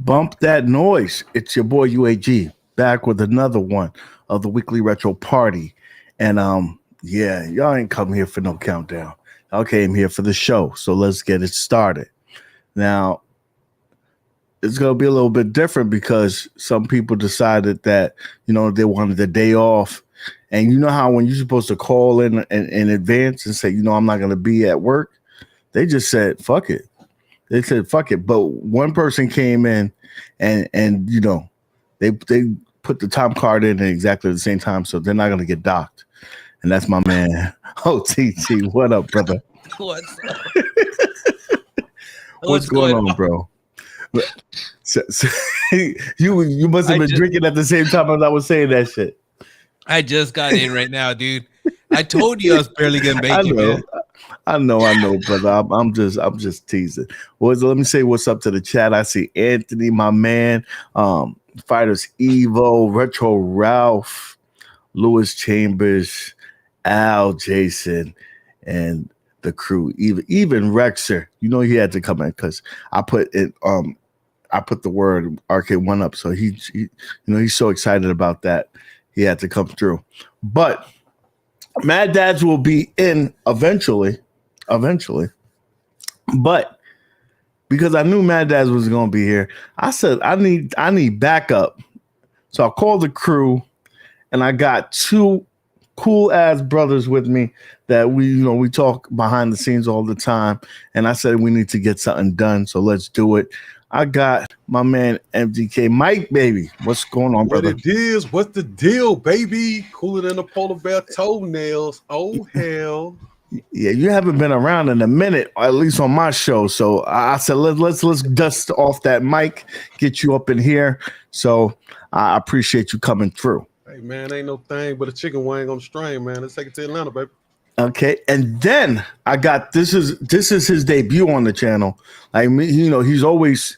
Bump that noise. It's your boy UAG back with another one of the weekly retro party. And yeah, y'all ain't come here for no countdown. Y'all came here for the show. So let's get it started. Now, it's gonna be a little bit different because some people decided that, they wanted the day off. And you know how when you're supposed to call in advance and say, I'm not gonna be at work, they just said, fuck it. They said, fuck it. But one person came in and they put the time card in at exactly the same time, so they're not going to get docked. And that's my man, OTT. What up, brother? What's up? What's going on, bro? So, you must have been drinking at the same time as I was saying that shit. I just got in right now, dude. I told you I was barely getting bacon, man. I know, brother. I'm just teasing. Well, let me say what's up to the chat. I see Anthony, my man, Fighters Evo, Retro Ralph, Lewis Chambers, Al, Jason, and the crew. Even Rexer. He had to come in because I put it. I put the word Arcade1up, so he's so excited about that. He had to come through, but Maddads will be in eventually, but because I knew Maddads was going to be here, I said I need backup. So I called the crew, and I got two cool ass brothers with me that we talk behind the scenes all the time, and I said we need to get something done, so let's do it. I got my man MDK Mike, baby. What's going on, brother? What it is? What's the deal, baby? Cooler than a polar bear toenails. Oh hell. Yeah, you haven't been around in a minute, at least on my show. So I said let's dust off that mic, get you up in here. So I appreciate you coming through. Hey man, ain't no thing but a chicken wing on the string, man. Let's take it to Atlanta, baby. Okay, and then I got this is his debut on the channel. Like me, he's always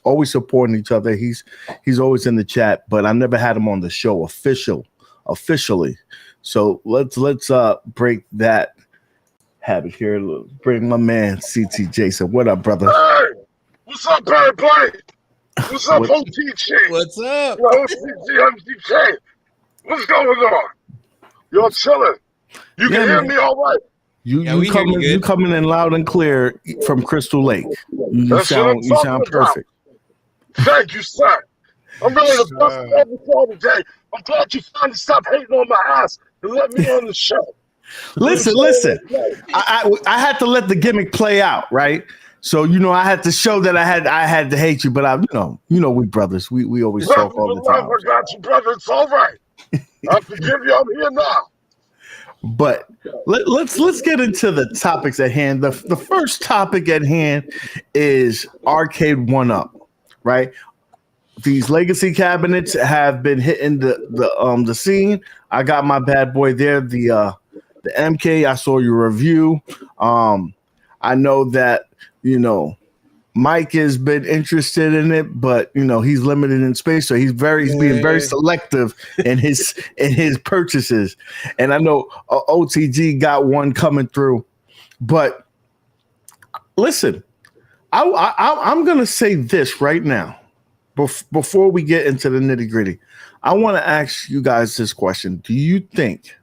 always supporting each other. He's always in the chat, but I never had him on the show officially. So let's break that habit here. Bring my man CT Jason. What up, brother? Hey, what's up, Barry Blake? What's up, OTG? What's up? OTG, what's going on? You're chilling. You can hear me all right. You coming in loud and clear from Crystal Lake. You sound perfect. Thank you, sir. I'm ready to bust every call today. I'm glad you finally stopped hating on my ass and let me on the show. Listen. I had to let the gimmick play out, right? So I had to show that I had to hate you, but we brothers. We always talk all the time. I got you, brother. It's all right. I forgive you. I'm here now. But let's get into the topics at hand. The first topic at hand is Arcade1up, right? These legacy cabinets have been hitting the scene. I got my bad boy there, the MK. I saw your review. I know that Mike has been interested in it, but he's limited in space, so he's being very selective in his purchases. And I know OTG got one coming through, but listen, I'm gonna say this right now before we get into the nitty gritty. I want to ask you guys this question: do you think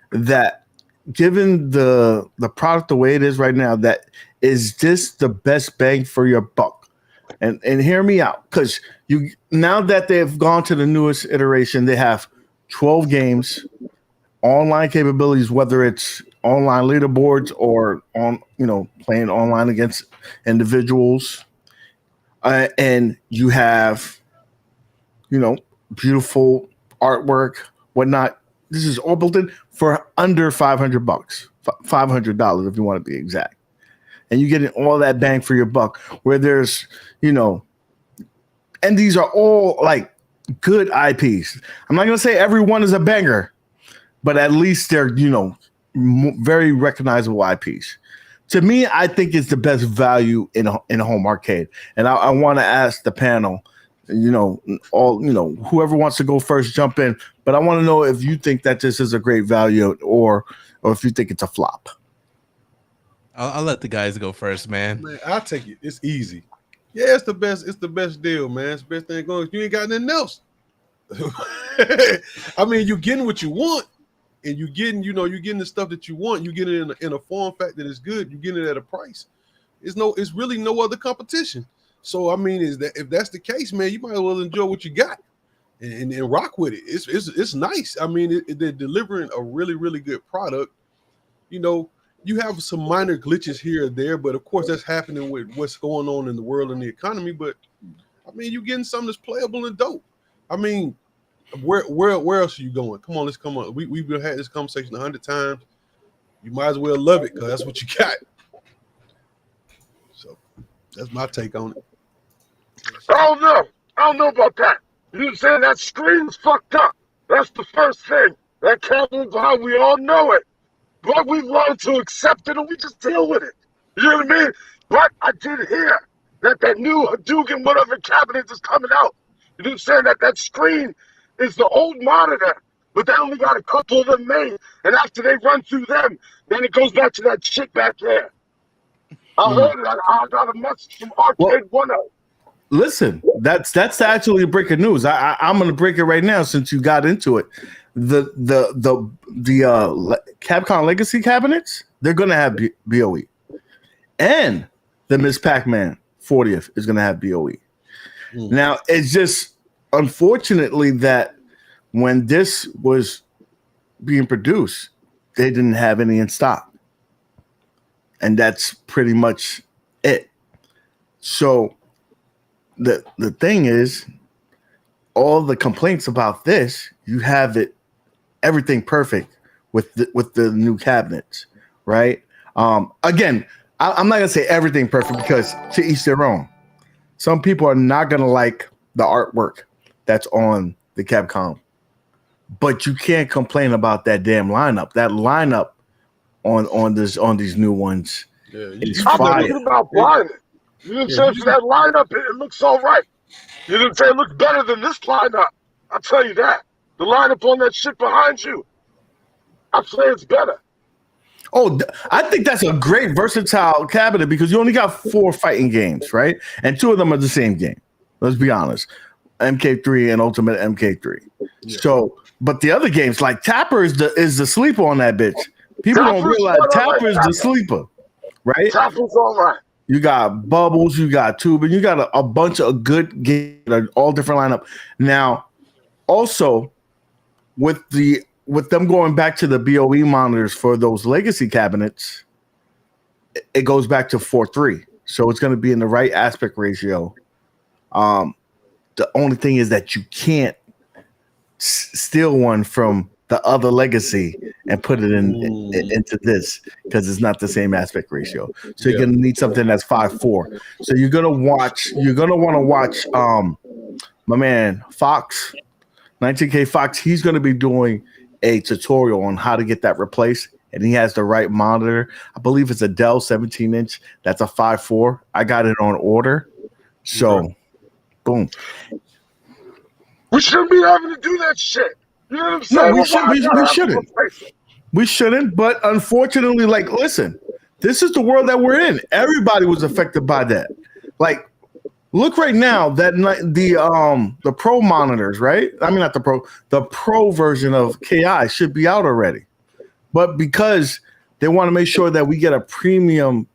that, given the product the way it is right now, that is this the best bang for your buck? And hear me out, because now that they've gone to the newest iteration, they have 12 games, online capabilities, whether it's online leaderboards or playing online against individuals, and you have beautiful artwork, whatnot. This is all built in for under $500, $500 if you want to be exact. And you're getting all that bang for your buck, where there's, and these are all like good IPs. I'm not going to say everyone is a banger, but at least they're, very recognizable IPs. To me, I think it's the best value in a home arcade. And I want to ask the panel, whoever wants to go first, jump in. But I want to know if you think that this is a great value or if you think it's a flop. I'll let the guys go first, man. I'll take it. It's easy. Yeah, it's the best. It's the best deal, man. It's the best thing going. You ain't got nothing else. I mean, you getting what you want, and you getting, you getting the stuff that you want. You get it in a form factor that is good. You get it at a price. It's really no other competition. So I mean, if that's the case, man, you might as well enjoy what you got and rock with it. It's nice. I mean, they're delivering a really, really good product. You have some minor glitches here or there, but of course that's happening with what's going on in the world and the economy. But I mean, you're getting something that's playable and dope. I mean, where else are you going? Come on, let's come on. We've had this conversation 100 times. You might as well love it because that's what you got. So that's my take on it. I don't know about that. You saying that screen's fucked up. That's the first thing. That cabinet's how we all know it. But we learn to accept it and we just deal with it. You know what I mean? But I did hear that new Hadouken whatever cabinet is coming out. You know what I'm saying? That screen is the old monitor, but they only got a couple of them made. And after they run through them, then it goes back to that shit back there. I heard it. I got a message from Arcade1up. Listen, that's actually breaking news. I'm going to break it right now since you got into it. The Capcom Legacy cabinets, they're going to have BOE, and the Miss Pac-Man 40th is going to have BOE. Now, it's just unfortunately that when this was being produced, they didn't have any in stock, and that's pretty much it. So the thing is, all the complaints about this, you have everything perfect with the new cabinets, right? Again, I'm not gonna say everything perfect because to each their own. Some people are not gonna like the artwork that's on the Capcom, but you can't complain about that damn lineup. That lineup on these new ones is I'm fire. thinking about buying it. You know what I'm saying? For that lineup, it looks all right. You know what I'm saying? It looks better than this lineup. I'll tell you that. The lineup on that shit behind you, I'd say it's better. Oh, I think that's a great versatile cabinet because you only got 4 fighting games, right? And 2 of them are the same game. Let's be honest. MK3 and Ultimate MK3. Yeah. So, but the other games, like Tapper is the sleeper on that bitch. People don't realize Tapper is the sleeper, right? Tapper's all right. You got Bubbles, you got Tube, and you got a bunch of good games, all different lineup. Now, also with them going back to the BOE monitors for those legacy cabinets, it goes back to 4:3. So it's going to be in the right aspect ratio. The only thing is that you can't steal one from the other legacy and put it into this because it's not the same aspect ratio. So you're gonna need something that's 5:4. So you're gonna want to watch my man Fox, 19K Fox. He's gonna be doing a tutorial on how to get that replaced, and he has the right monitor. I believe it's a Dell 17-inch. That's a 5:4. I got it on order. So boom. We shouldn't be having to do that shit. You know what I'm saying? No, we shouldn't. We shouldn't, but unfortunately, like, listen, this is the world that we're in. Everybody was affected by that. Like, look right now, that the pro monitors, right? I mean, not the pro version of KI should be out already. But because they want to make sure that we get a premium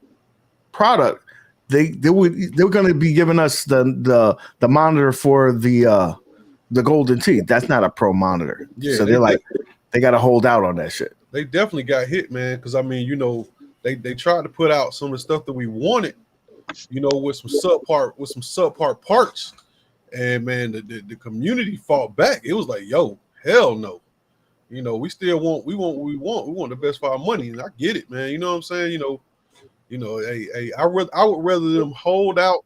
product, they're going to be giving us the monitor for the Golden Tee. That's not a pro monitor. Yeah, so they're like, they got to hold out on that shit. They definitely got hit, man. Because I mean, they tried to put out some of the stuff that we wanted, with some subpar parts, and man, the community fought back. It was like, yo, hell no. We still want what we want. We want the best for our money, and I get it, man. You know what I'm saying? Hey, I would rather them hold out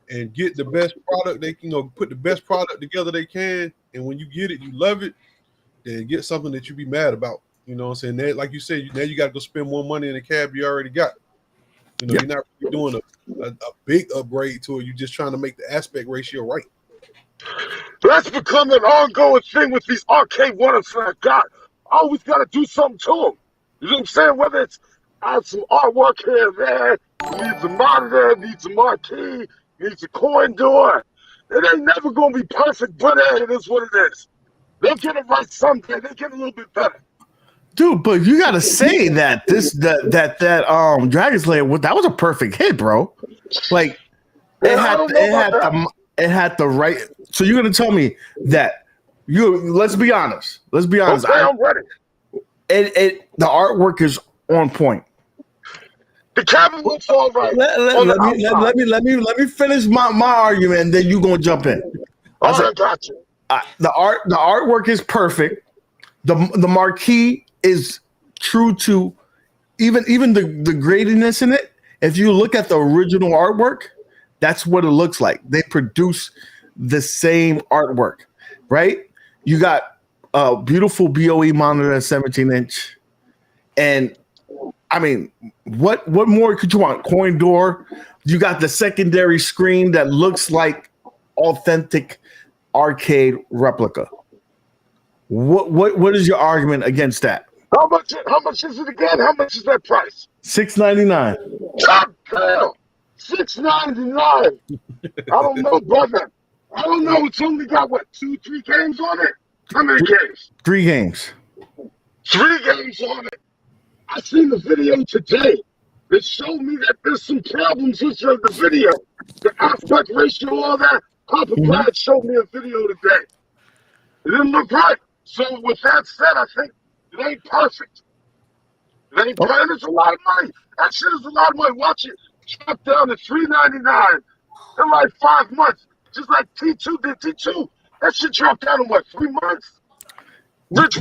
and get the best product. They put the best product together they can, and when you get it, you love it. Then get something that you be mad about. You know what I'm saying? That, like you said, now you got to go spend more money in the cab you already got. You're not really doing a big upgrade to it. You're just trying to make the aspect ratio right. That's become an ongoing thing with these Arcade1ups that I got. I always got to do something to them. You know what I'm saying? Whether it's add some artwork here and there, needs a monitor, needs a marquee, needs a coin door. It ain't never gonna be perfect, but hey, it is what it is. They'll get it right someday. They get a little bit better. Dude, but you gotta say that Dragon Slayer, that was a perfect hit, bro. Like it had the right. So you're gonna tell me that let's be honest. Okay, I'm ready. The artwork is on point. The cabin looks all right. Let me finish my argument, and then you gonna jump in. I got you. The artwork is perfect. The marquee is true to even the gradiness in it. If you look at the original artwork, that's what it looks like. They produce the same artwork, right? You got a beautiful BOE monitor at 17-inch, and I mean, what more could you want? Coin door. You got the secondary screen that looks like authentic arcade replica. What is your argument against that? How much is it again? How much is that price? $699. God damn! $699. I don't know, brother. I don't know. It's only got what, 2-3 games on it? How many games? 3 games. 3 games on it. I seen the video today that showed me that there's some problems with the video. The aspect ratio, all that. Papa Brad showed me a video today. It didn't look right. So with that said, I think it ain't perfect. It ain't perfect. It's a lot of money. That shit is a lot of money. Watch it drop down to $399 in like 5 months. Just like T2 did. T2, that shit dropped down in what, 3 months? But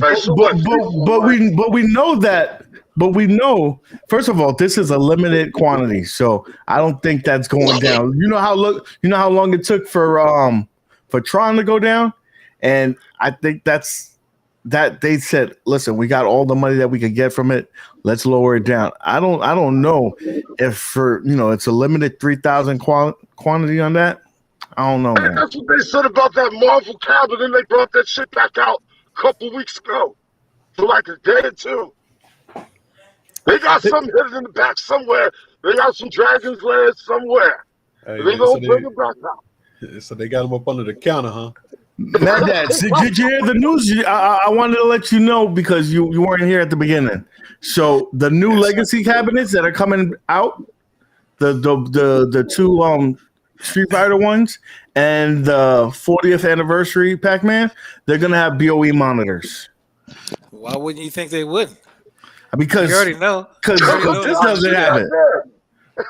we know, first of all, this is a limited quantity, so I don't think that's going down. You know how long it took for Tron to go down, and I think that they said, listen, we got all the money that we could get from it. Let's lower it down. I don't know if it's a limited 3,000 quantity on that. I don't know, man. That's what they said about that Marvel cabinet, and they brought that shit back out a couple weeks ago for like a day or two. They got some hidden in the back somewhere. They got some Dragon's Lair somewhere. Hey, they gonna bring them back out. So they got them up under the counter, huh? Maddads, did you hear the news? I wanted to let you know because you weren't here at the beginning. So the new Legacy cabinets that are coming out, the 2 Street Fighter ones and the 40th anniversary Pac-Man, they're gonna have BOE monitors. Why wouldn't you think they would? Because you already know. Because this doesn't have it.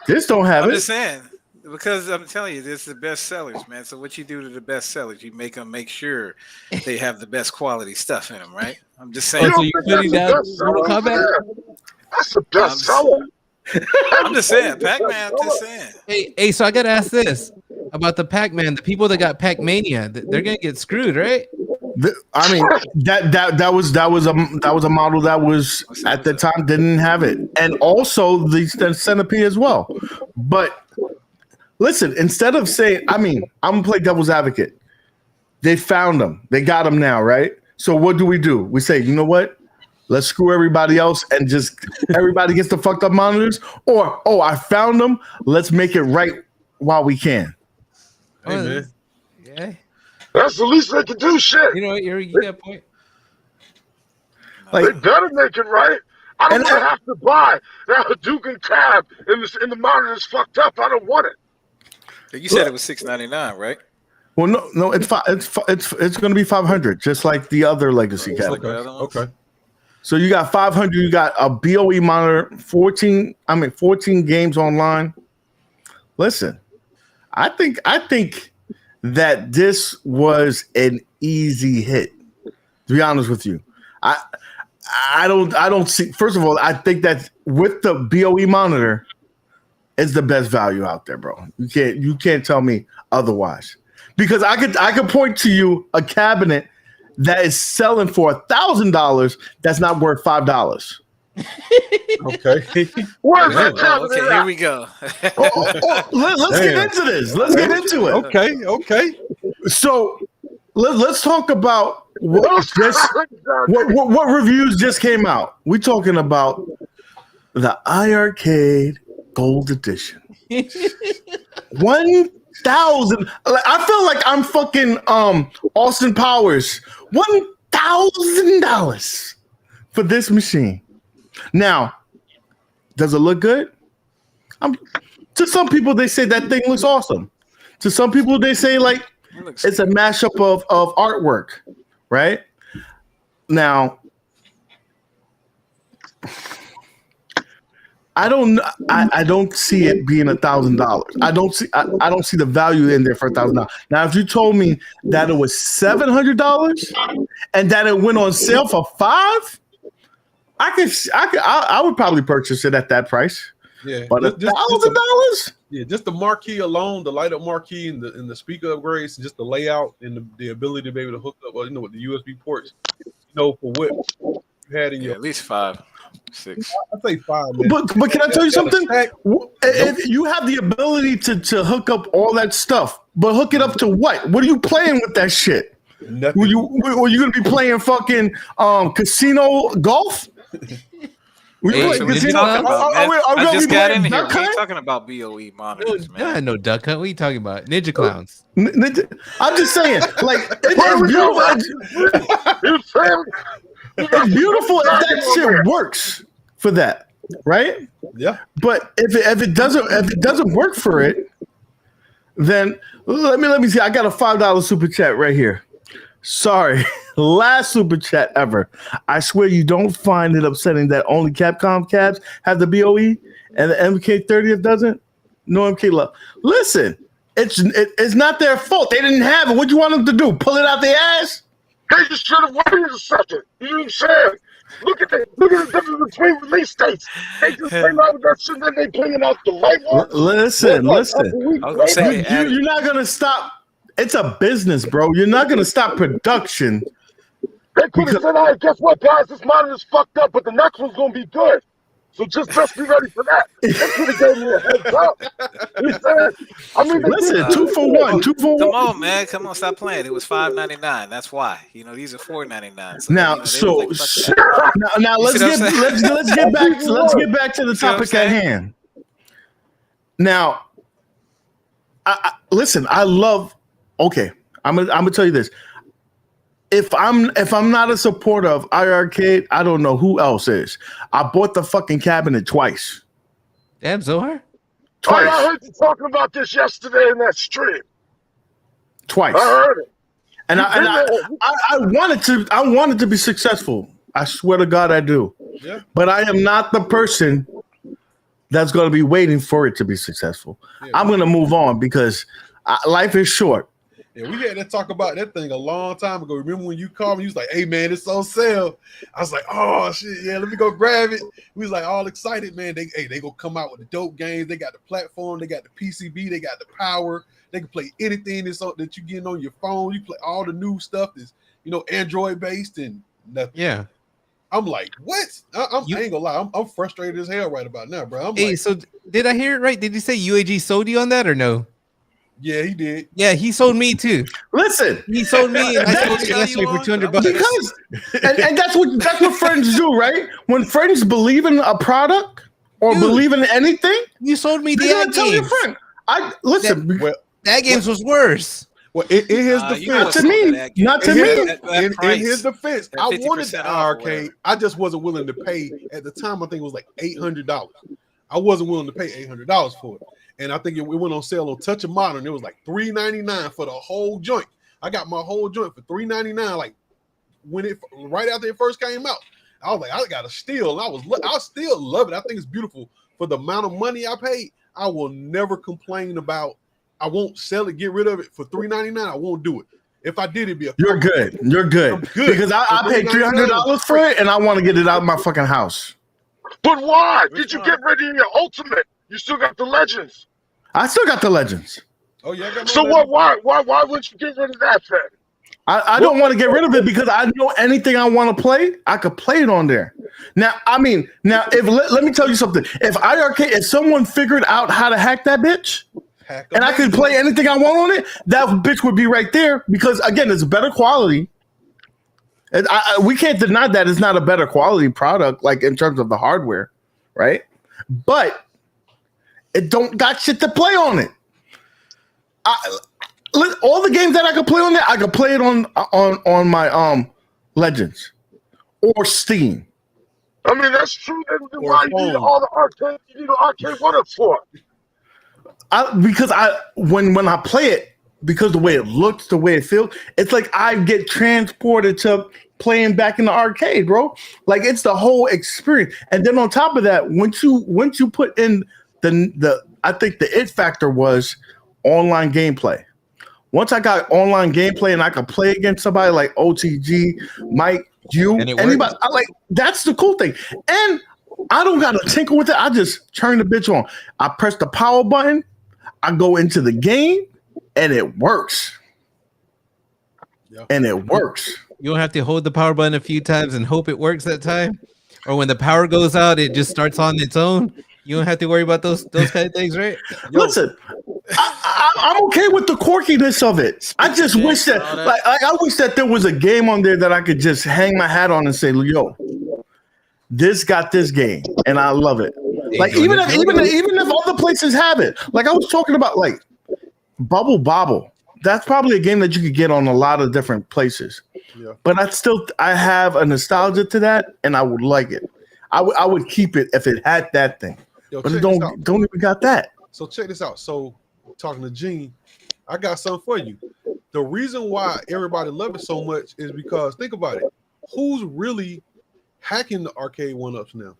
This don't have it. I'm just saying. Because I'm telling you, this is the best sellers, man. So what you do to the best sellers, you make them make sure they have the best quality stuff in them, right? I'm just saying. So you're putting that Mortal Kombat? That's the best seller. I'm just saying, Pac-Man. I'm just saying. Hey, so I gotta ask this about the Pac-Man. The people that got Pac-Mania, they're gonna get screwed, right? I mean, that was a model that was at the time didn't have it, and also the Centipede as well. But listen, instead of saying, I mean, I'm gonna play devil's advocate. They found them. They got them now, right? So what do? We say, you know what? Let's screw everybody else and just everybody gets the fucked up monitors. Or, I found them. Let's make it right while we can. Hey, man. Yeah. That's the least they can do, shit. You know what? You got a point. Like, they better make it right. I don't want to have to buy that Duke and Cab and the monitor's fucked up. I don't want it. You said it was $699, right? Well, no, it's going to be $500, just like the other Legacy category. Okay. So you got $500. You got a BOE monitor, 14 games online. Listen, I think that this was an easy hit. To be honest with you, I don't see. First of all, I think that with the BOE monitor, it's the best value out there, bro. You can't tell me otherwise. Because I could point to you a cabinet that is selling for $1,000 that's not worth $5. Okay. Where's that cabinet? Okay, here we go. Let's get into this. Let's get into it. Okay. So let's talk about what reviews just came out. We're talking about the iiRcade Gold Edition. One I feel like I'm fucking Austin Powers. $1,000 for this machine. Now, does it look good? To some people, they say that thing looks awesome. To some people, they say like it's a mashup of artwork, right? Now, I don't see it being $1,000. I don't see the value in there for $1,000. Now, if you told me that it was $700 and that it went on sale for $500, I would probably purchase it at that price. Yeah, but $1,000? Yeah, just the marquee alone, the light up marquee and the speaker upgrades, just the layout and the ability to be able to hook up, with the USB ports. For what you had in your at least 5, 6. I'd say 5. Man. But can I tell you something? If you have the ability to hook up all that stuff, but hook it up to what? What are you playing with that shit? Nothing. Were you gonna be playing fucking casino golf? I just got in here. We ain't talking about BOE monitors, man. Yeah, no Duck Hunt. What are you talking about? Ninja Clowns. I'm just saying, like, it's beautiful if that shit works for that, right? Yeah. But if it doesn't work for it, then let me see. I got a $5 super chat right here. Sorry, last super chat ever. I swear you don't find it upsetting that only Capcom cabs have the BOE and the MK30 doesn't. No MK love. Listen, it's not their fault. They didn't have it. What do you want them to do? Pull it out their ass? They just should have waited a second. You know what I'm saying? Look at the difference between release dates. They just came out with that shit, and then they bringing out the right one. Listen. You're not gonna stop. It's a business, bro. You're not gonna stop production. They could have said, "All right, guess what, guys? This monitor's fucked up, but the next one's gonna be good. So just be ready for that." They could have gave me a heads up. You said, listen, 2 for 1, 2 for 1. Come on, man. Come on, stop playing. It was $5.99. That's why. These are $4.99. So, now let's get back to the topic at hand. Now, listen. I love. Okay, I'm gonna tell you this. If I'm not a supporter of iiRcade, I don't know who else is. I bought the fucking cabinet twice. Damn, Zohar? Twice. I heard you talking about this yesterday in that stream. Twice. I heard it. And I wanted to be successful. I swear to God I do. Yeah. But I am not the person that's going to be waiting for it to be successful. Yeah, I'm going to move on because life is short. Yeah, we had to talk about that thing a long time ago. Remember when you called me? You was like, "Hey man, it's on sale." I was like, "Oh shit, yeah, let me go grab it." We was like all excited, man. They gonna come out with the dope games. They got the platform, they got the PCB, they got the power. They can play anything that you getting on your phone. You play all the new stuff that's Android based and nothing. Yeah. I'm like, what? I ain't gonna lie. I'm frustrated as hell right about now, bro. So did I hear it right? Did you say UAG sold you on that or no? Yeah, he did. Yeah, he sold me too. Listen, he sold me and I sold you yesterday for $200. Because and that's what friends do, right? When friends believe in a product or believe in anything, you sold me the tell your friend. That games was worse. Well, in his defense, not to me. In his defense, I wanted the arcade. I just wasn't willing to pay at the time. I think it was like $800. I wasn't willing to pay $800 for it. And I think it went on sale on Touch of Modern. It was like $399 for the whole joint. I got my whole joint for $399. Like right after it first came out, I was like, I got a steal. I still love it. I think it's beautiful for the amount of money I paid. I will never complain about. I won't sell it, get rid of it for $399. I won't do it. If I did, it'd be You're good. You're good. Because I paid $300 for it, and I want to get it out of my fucking house. But why? Did you get rid of your Ultimate? You still got the Legends. I still got the Legends. Oh yeah. So why would you get rid of that then? I don't want to get rid of it because I know anything I want to play, I could play it on there. Now, if let me tell you something. If someone figured out how to hack that bitch, and I could play anything I want on it, that bitch would be right there because again, it's better quality. And we can't deny that it's not a better quality product, like in terms of the hardware, right? But it don't got shit to play on it. All the games that I could play on there, I could play it on my Legends or Steam. I mean, that's true. Then why you need all the arcade? You need an Arcade1up for? Because when I play it, because the way it looks, the way it feels, it's like I get transported to playing back in the arcade, bro. Like it's the whole experience. And then on top of that, once you put in the I think the it factor was online gameplay. Once I got online gameplay and I could play against somebody like OTG, Mike, anybody, that's the cool thing. And I don't got to tinker with it. I just turn the bitch on. I press the power button. I go into the game, and it works. Yeah. And it works. You don't have to hold the power button a few times and hope it works that time. Or when the power goes out, it just starts on its own. You don't have to worry about those kind of things, right? Listen, I'm okay with the quirkiness of it. I just wish that, I wish that there was a game on there that I could just hang my hat on and say, "Yo, this got this game," and I love it. Like even if other places have it, like I was talking about, like Bubble Bobble. That's probably a game that you could get on a lot of different places. Yeah. But I have a nostalgia to that, and I would like it. I would keep it if it had that thing. Yo, but it don't even got that. So check this out. So talking to Gene, I got something for you. The reason why everybody loves it so much is because think about it. Who's really hacking the Arcade1ups now?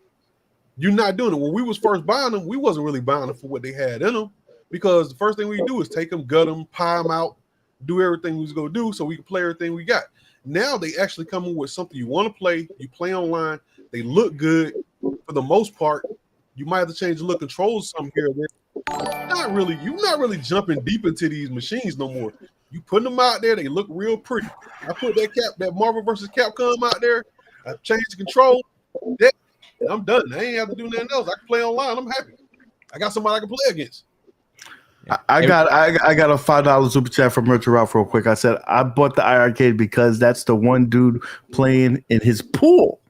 You're not doing it. When we was first buying them, we wasn't really buying them for what they had in them, because the first thing we do is take them, gut them, pie them out, do everything we was gonna do so we can play everything we got. Now they actually come in with something you want to play. You play online. They look good for the most part. You might have to change the look controls some here and there. You're not really jumping deep into these machines no more. You putting them out there, they look real pretty. I put that Marvel vs. Capcom out there. I changed the control. And I'm done. I ain't have to do nothing else. I can play online. I'm happy. I got somebody I can play against. I got a $5 super chat from Richard Ralph real quick. I said I bought the iiRcade because that's the one dude playing in his pool.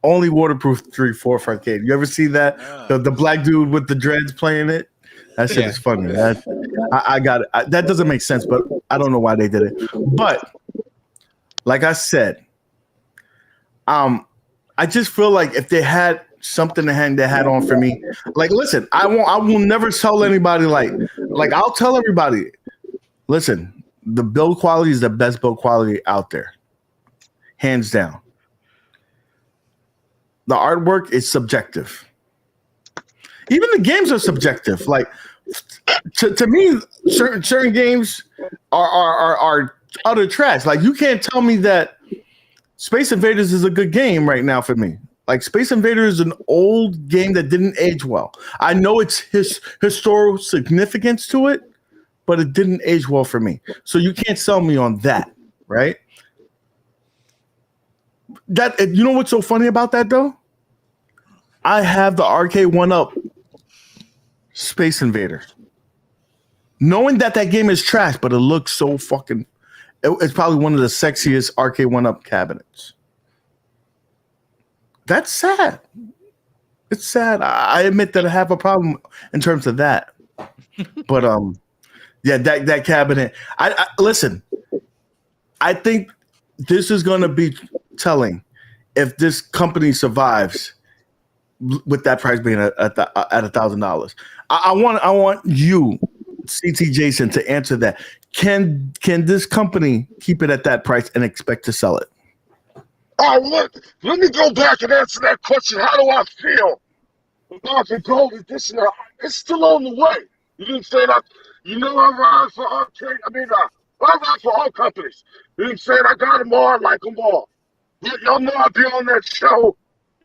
Only waterproof 3/4 arcade. You ever see that? The black dude with the dreads playing it? That shit is funny. I got it. That doesn't make sense, but I don't know why they did it. But like I said, I just feel like if they had something to hang their hat on for me, like listen, I will never tell anybody like I'll tell everybody, listen, the build quality is the best build quality out there, hands down. The artwork is subjective. Even the games are subjective. Like to me, certain games are utter trash. Like you can't tell me that Space Invaders is a good game right now for me. Like Space Invaders is an old game that didn't age well. I know it's historical significance to it, but it didn't age well for me. So you can't sell me on that, right? That you know what's so funny about that though? I have the Arcade1up Space Invader. Knowing that game is trash, but it looks so fucking. It's probably one of the sexiest Arcade1up cabinets. That's sad. It's sad. I admit that I have a problem in terms of that. But yeah, that cabinet. I listen. I think this is going to be telling if this company survives with that price being at $1,000. I want you, CT Jason, to answer that. Can this company keep it at that price and expect to sell it? Let me go back and answer that question. How do I feel about the gold edition? It's still on the way. You didn't say that. You know I ride for Arcade. I ride for all companies. You didn't say I got them all. I like them all. Y'all know I be on that show.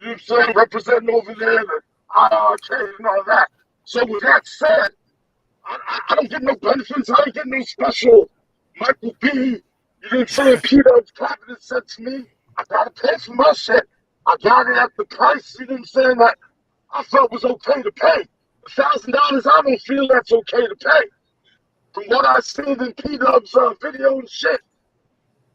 You know what I'm saying? Representing over there the iiRcade and all that. So with that said, I don't get no benefits. I don't get no special Michael B. You know what I'm saying? Peter's cabinet said to me, I gotta pay for my shit. I got it at the price, you know what I'm saying, that I felt was okay to pay. $1,000, I don't feel that's okay to pay. From what I seen in P-Dub's video and shit,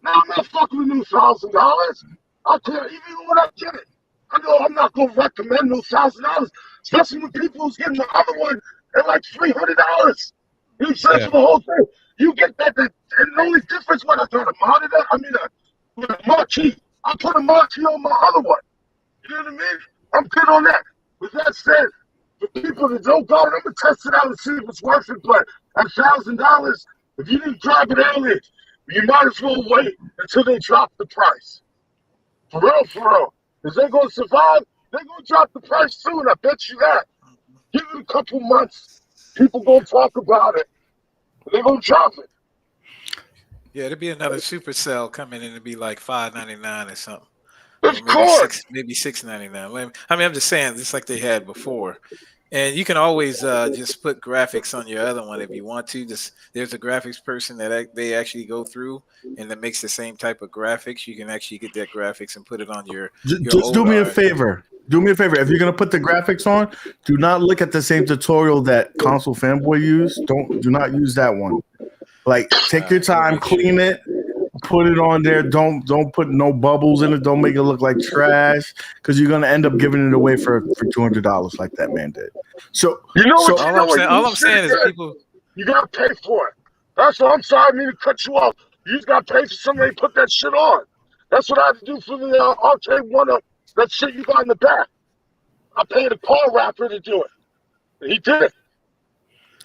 now I'm not fucking with no $1,000. I can't, even when I get it, I know I'm not gonna recommend no $1,000, especially when people who's getting the other one at like $300. You know You search for the whole thing. You get that. And the only difference when I got a monitor, with a marquee, I put a marquee on my other one. You know what I mean? I'm good on that. With that said, for people that don't got it, I'm gonna test it out and see if it's worth it. But at $1,000, if you didn't drop it early, you might as well wait until they drop the price. For real. If they're gonna survive, they're gonna drop the price soon. I bet you that. Give it a couple months. People gonna talk about it. They're gonna drop it. Yeah, there'll be another Supercell coming in to be like $5.99 or something. Of course. Maybe $6.99. I mean, I'm just saying, just like they had before. And you can always just put graphics on your other one if you want to. There's a graphics person that they actually go through and that makes the same type of graphics. You can actually get that graphics and put it on your just do me a favor. Do me a favor. If you're gonna put the graphics on, do not look at the same tutorial that Console Fanboy used. Do not use that one. Like, take your time, clean it, put it on there. Don't put no bubbles in it. Don't make it look like trash, because you're gonna end up giving it away for $200 like that man did. So all I'm saying is people, you gotta pay for it. That's what I'm sorry. I mean to cut you off. You just gotta pay for somebody to put that shit on. That's what I had to do for the Arcade1up. That shit you got in the back. I paid a car rapper to do it. He did it.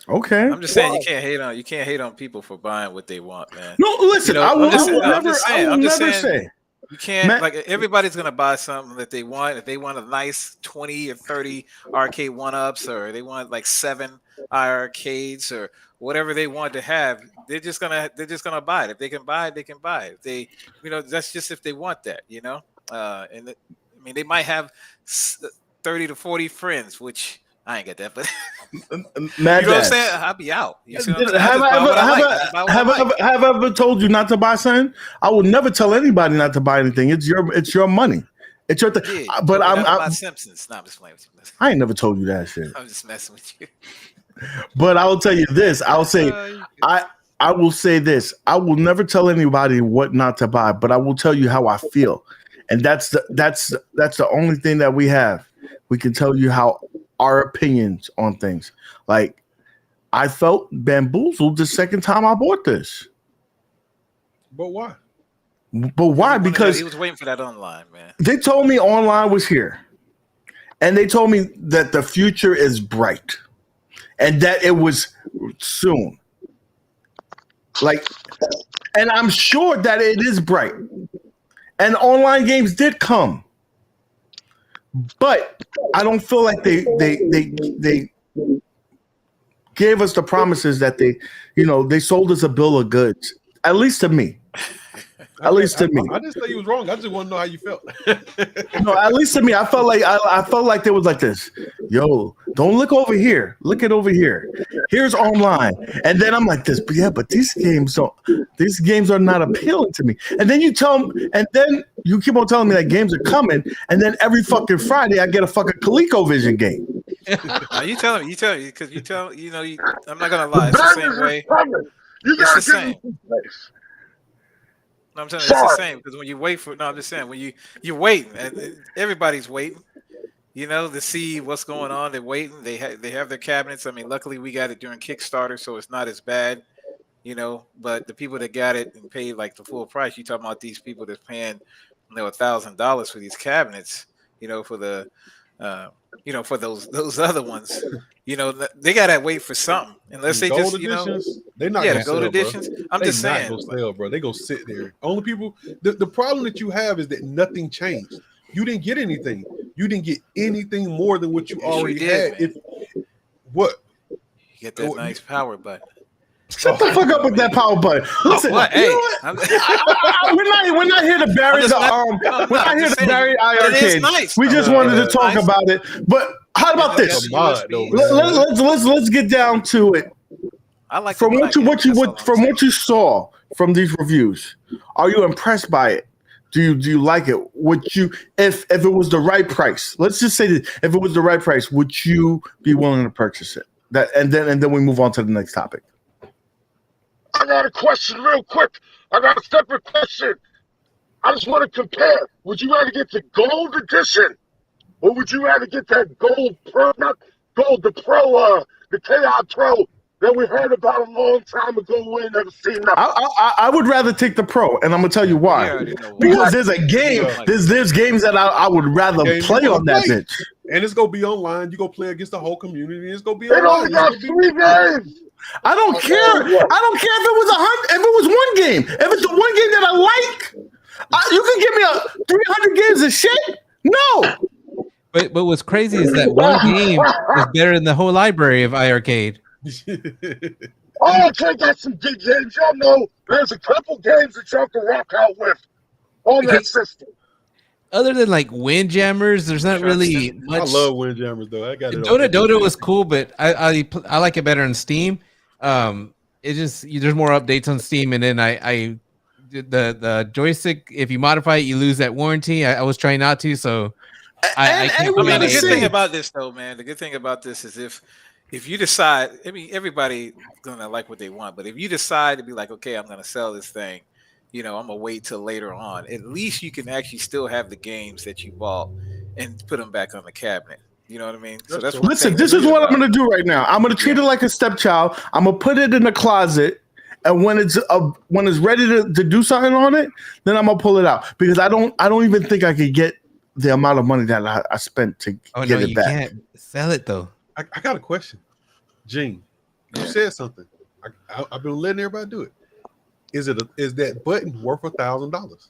Okay. I'm just saying you can't hate on people for buying what they want, man. No, listen, I will never say. You can't, like, everybody's gonna buy something that they want. If they want a nice 20 or 30 Arcade1ups, or they want like 7 iiRcades or whatever they want to have, they're just gonna buy it. If they can buy it, they can buy it. If they, that's just if they want that, I mean, they might have 30 to 40 friends, which I ain't get that, but you know what I'm saying? I'll be out. You see what I'm saying? Have I ever told you not to buy something? I will never tell anybody not to buy anything. It's your money. It's your thing. Yeah, but I'm Simpsons. No, I'm just playing with you. I ain't never told you that shit. I'm just messing with you. But I will tell you this. I will say this. I will never tell anybody what not to buy, but I will tell you how I feel. And that's the only thing that we have. We can tell you how our opinions on things. Like, I felt bamboozled the second time I bought this. But why? Because he was waiting for that online, man. They told me online was here. And they told me that the future is bright. And that it was soon. Like, and I'm sure that it is bright. And online games did come. But I don't feel like they gave us the promises that they sold us a bill of goods. At least to me. At least to me. I didn't say you was wrong. I just want to know how you felt. No, at least to me. I felt like there was like this. Yo, don't look over here. Look at over here. Here's online. And then I'm like this. But these games are not appealing to me. And then you keep on telling me that games are coming. And then every fucking Friday I get a fucking ColecoVision game. You tell me, because I'm not gonna lie. It's the same way. It's the same. No, I'm telling you, it's the same, because when you wait for, I'm just saying, when you're waiting, and everybody's waiting, to see what's going on. They're waiting. They have their cabinets. I mean, luckily we got it during Kickstarter, so it's not as bad, But the people that got it and paid like the full price, you talking about these people that's paying, $1,000 for these cabinets, for the, for those other ones, they gotta wait for something unless they just, they're not the gold editions. I'm just saying, not gonna sell, bro. They go sit there. Only people. The problem that you have is that nothing changed. You didn't get anything. You didn't get anything more than what you already had. What? You get that nice power button. Shut the fuck up with that power button. Listen, what? Hey, we're not here to bury iiRcade. Nice. We just wanted to talk about it. But how about this? Let's get down to it. I like from what you saw from these reviews. Are you impressed by it? Do you like it? Would you, if it was the right price? Let's just say that if it was the right price, would you be willing to purchase it? And then we move on to the next topic. I got a question real quick. I got a separate question. I just want to compare. Would you rather get the gold edition, or would you rather get that gold pro, not gold, the pro, the KI Pro that we heard about a long time ago. We ain't never seen nothing. I would rather take the pro, and I'm gonna tell you We why. already know Because why. there's a game. Yeah. There's games that I would rather Games play you wanna on that play. bitch. And it's gonna be online. You go play against the whole community. And it's gonna be They online. only got 3 games. I don't care. I don't care if it was 100. If it was one game. If it's the one game that I like, you can give me 300 games of shit. No. But what's crazy is that one game is better than the whole library of iArcade. Arcade got some good games. Y'all know there's a couple games that y'all can rock out with on that system. Other than like Windjammers, there's not really much. I love Windjammers though. I got it. Dota was cool, but I like it better on Steam. It just there's more updates on Steam, and then the joystick. If you modify it, you lose that warranty. I was trying not to, so I can't. I mean, the good see. thing about this, though, man, the good thing about this is if you decide, I mean, everybody's gonna like what they want, but if you decide to be like, okay, I'm gonna sell this thing, I'm gonna wait till later on. At least you can actually still have the games that you bought and put them back on the cabinet. You know what I mean? So that's one Listen, thing this to is do what I'm about gonna do right now. I'm gonna treat it like a stepchild. I'm gonna put it in the closet, and when it's ready to do something on it, then I'm gonna pull it out because I don't even think I could get the amount of money that I spent to get it you back. can't sell it though. I got a question, Gene. You said something. I've been letting everybody do it. Is that button worth $1,000?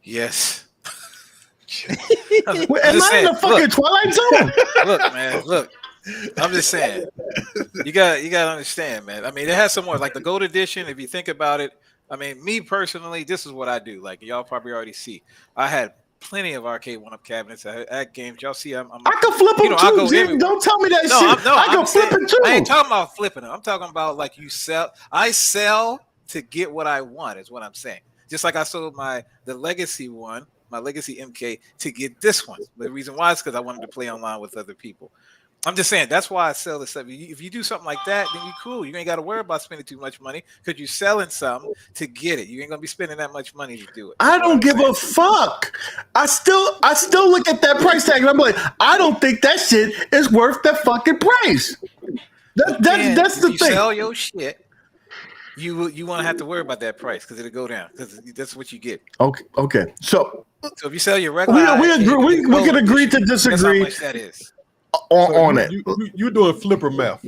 Yes. Am I in the fucking Twilight Zone? Look, man, look. I'm just saying. You got to understand, man. I mean, it has some more like the Gold Edition. If you think about it, I mean, me personally, this is what I do. Like y'all probably already see. I had plenty of Arcade1up cabinets. I had games. Y'all see, I can flip them too, Jim. Don't tell me that shit. I can flip it too. I ain't talking about flipping them. I'm talking about like you sell. I sell to get what I want. Is what I'm saying. Just like I sold the Legacy one, my Legacy MK, to get this one. The reason why is because I wanted to play online with other people. I'm just saying that's why I sell this stuff. If you do something like that, then you're cool. You ain't got to worry about spending too much money because you're selling something to get it. You ain't gonna be spending that much money to do it. I don't give a fuck. I still look at that price tag and I'm like, I don't think that shit is worth that fucking price. That's the you thing. Sell your shit. You want to have to worry about that price because it'll go down because that's what you get. Okay. So if you sell your regular, we agree. We can agree to disagree. How much that is. On it. You're doing flipper math.